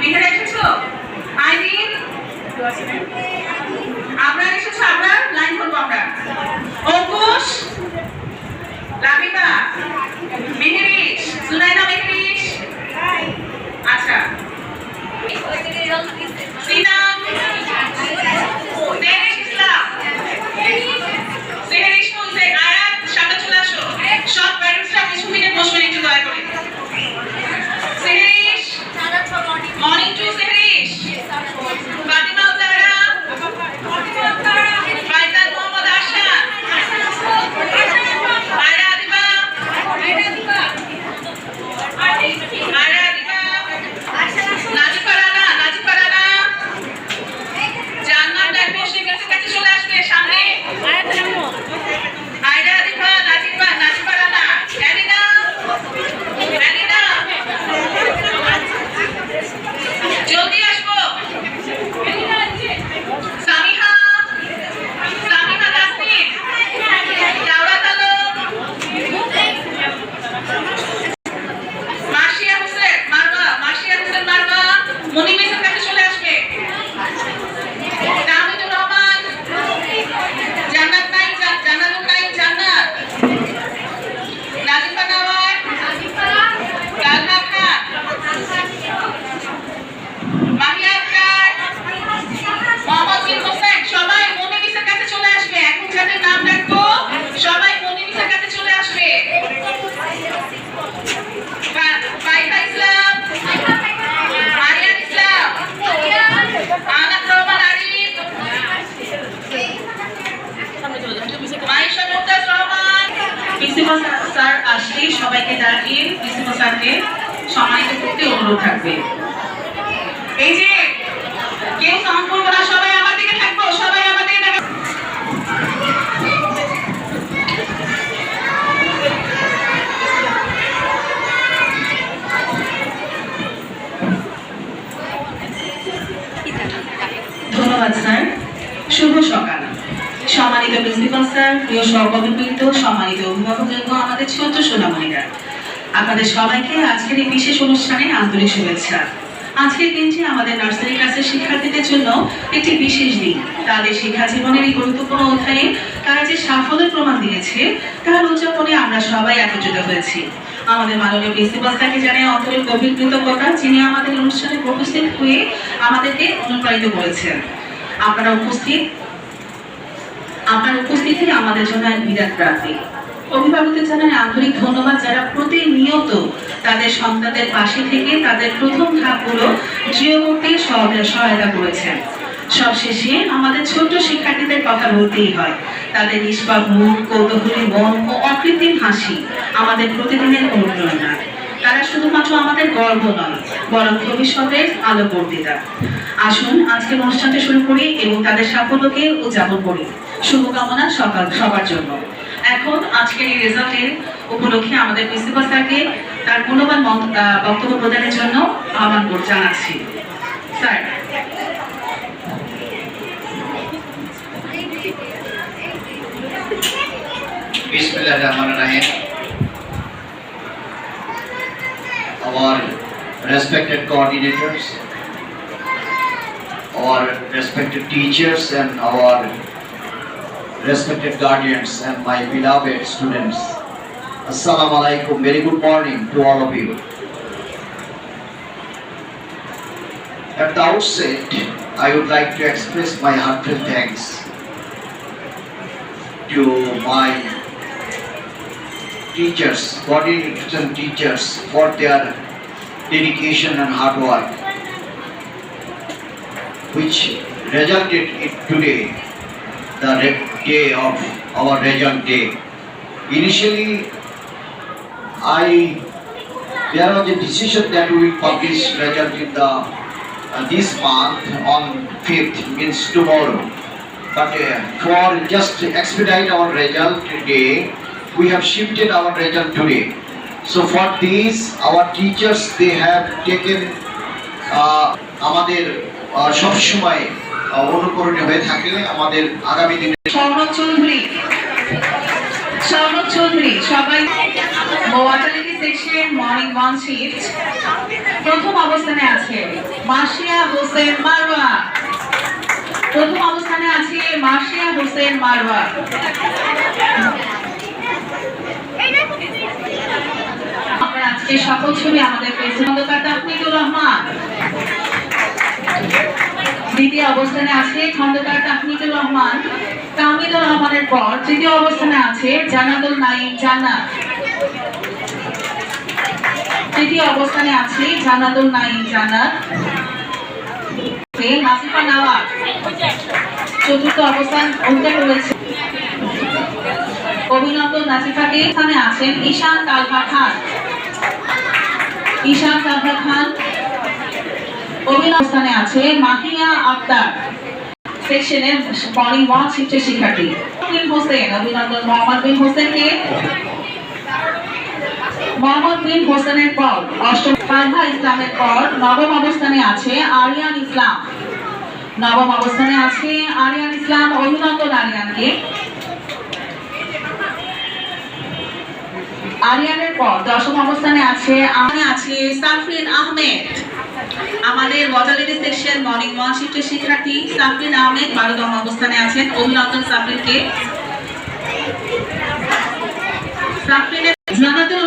এখানে এসেছো আইরিন আমরা এসেছো আমরা লাইন করবো আমরা অঙ্কুশ লাবিবা মেহেরিশ সুনাইনা মেহেরিশ আচ্ছা সিনাম দেরিশ ইসলাম সেহেরিশ মুলসে আয়াত সামনে চলে আসো সব প্যারেন্টসরা কিছু মিনিট বসবেন একটু দয়া করে সেহেরিশ মর্নিং টু সেহেরিশ ফাতিমা জারা ফাইজাল মোহাম্মদ আশা আয়রা দিবা নাজিফা রানা জান্নাত ডাকবে কাছে চলে আসবে সামনে আয়রা দিবা নাজিফা রানা এলিনা জলদি আসবো সামিহা তাসনিম দাওরাত আলম মার্শিয়া হোসেন মারবা মনিমেসের কাছে চলে আসবে তাহমিদুর রহমান জান্নাত নাজিফা নওয়াজ কালহা খান মাহিয়া আক্তার মোহাম্মদ বিন হোসেন সবাই মনিমেসের কাছে চলে আসবে এখন যাদের নাম ডাকবো সবাই মনিমেসের কাছে চলে আসবে ফাইজা ইসলাম আরিয়ান ইসলাম আনাত রহমান আরিফ মাইশা মুমতাজ রহমান প্রিন্সিপাল স্যার আসলেই সবাইকে দাঁড়িয়ে প্রিন্সিপাল স্যারকে সম্মানিত করতে অনুরোধ থাকবে এই যে কেউ সাউন্ড করবো না সবাই আমার দিকে থাকবো সবাই আমার দিকে থাকবো ধন্যবাদ স্যার শুভ সকাল সম্মানিত প্রিন্সিপাল স্যার প্রিয় সহকর্মীবৃন্দ সম্মানিত অভিভাবকবৃন্দ আমাদের ছোট্ট সোনামণিরা আপনাদের সবাইকে আজকের এই বিশেষ অনুষ্ঠানে আন্তরিক শুভেচ্ছা আজকের দিনটি আমাদের নার্সারি ক্লাসের শিক্ষার্থীদের জন্য একটি বিশেষ দিন তাদের শিক্ষা জীবনের এই গুরুত্বপূর্ণ অধ্যায়ে তারা যে সাফল্যের প্রমাণ দিয়েছে তার উদযাপনে আমরা সবাই একত্রিত হয়েছি আমাদের মাননীয় প্রিন্সিপাল স্যারকে জানাই অন্তরের গভীর কৃতজ্ঞতা যিনি আমাদের অনুষ্ঠানে উপস্থিত হয়ে আমাদেরকে অনুপ্রাণিত করেছেন আপনার উপস্থিতি আমাদের জন্য এক বিরাট প্রাপ্তি অভিভাবকদের জানাই আন্তরিক ধন্যবাদ যারা প্রতিনিয়ত তাদের সন্তানদের পাশে থেকে তাদের প্রথম ধাপগুলো দৃঢ় করতে সহায়তা করেছেন সবশেষে আমাদের ছোট্ট শিক্ষার্থীদের কথা বলতেই হয় তাদের নিষ্পাপ মুখ কৌতূহলী মন ও অকৃত্রিম হাসি আমাদের প্রতিদিনের অনুপ্রেরণা তারা শুধুমাত্র আমাদের গর্ব নয় বরং ভবিষ্যতের আলোকবর্তিতা আসুন আজকের অনুষ্ঠানটা শুরু করি এবং তাদের সাফল্যকে উদযাপন করি শুভকামনা সবার জন্য এখন আজকের এই রেজাল্টের উপলক্ষে আমাদের প্রিন্সিপাল স্যারকে তার মূল্যবান বক্তব্য প্রদানের জন্য আহ্বান জানাচ্ছি sir Bismillahirrahmanirrahim. Our respected coordinators, our respected teachers and our respected guardians and my beloved students. Assalamu alaikum. Very good morning to all of you. At the outset, I would like to express my heartfelt thanks to my teachers, coordinators and teachers for their dedication and hard work, which resulted in today, the day of our result day. Initially, there was a decision that we will publish result in this month on 5th, means tomorrow. But for just to expedite our result today, we have shifted our result today. So for this, our teachers, they have taken আমাদের সব সময় অনুকরণীয় হয়ে থাকে আমাদের আগামী দিনে শরৎ চৌধুরী সবাই section morning one shift প্রথম অবস্থানে আছে মার্শিয়া হোসেন মারওয়া। প্রথম অবস্থানে আছে মার্শিয়া হোসেন মারওয়া। আমরা আজকে সকল ছবি আমাদের খন্দকার তাহমিদুর রহমান। দ্বিতীয় অবস্থানে আছে খন্দকার তাহমিদুর রহমান। তাহমিদুর রহমানের পর তৃতীয় অবস্থানে আছে জানাতুল নাঈম জান্নাত। তৃতীয় অবস্থানে আছে জানাতুল নাঈম জান্নাত। নাসিফা নওয়াজ চতুর্থ অবস্থান অধিকার করেছে। অভিনন্দন নাসিফাকে। এখানে আছেন ঈশান তালহা খান। ঈশান তালহা খান। অভিনন্দনে আছে মাহিয়া আক্তার সেকশনের মর্নিং ওয়ান শিফটের শিক্ষার্থী। বিন হোসেন অভিনন্দন মোহাম্মদ বিন হোসেনকে। মোহাম্মদ বিন হোসেনের পর অষ্টম ফারহা ইসলামের পর নবম অবস্থানে আছে আরিয়ান ইসলাম। নবম অবস্থানে আছে আরিয়ান ইসলাম। অভিনন্দন আরিয়ানকে। আরিয়ানের পর দশম অবস্থানে আছে সাফরিন আহমেদ। আমাদের বজালিটি সেকশন মর্নিং ওয়ান শিফটের শিক্ষার্থী সাফরিন আহমেদ 12তম অবস্থানে আছেন। অভিনন্দন সাফরিনকে। সাফরিনের জানাতুল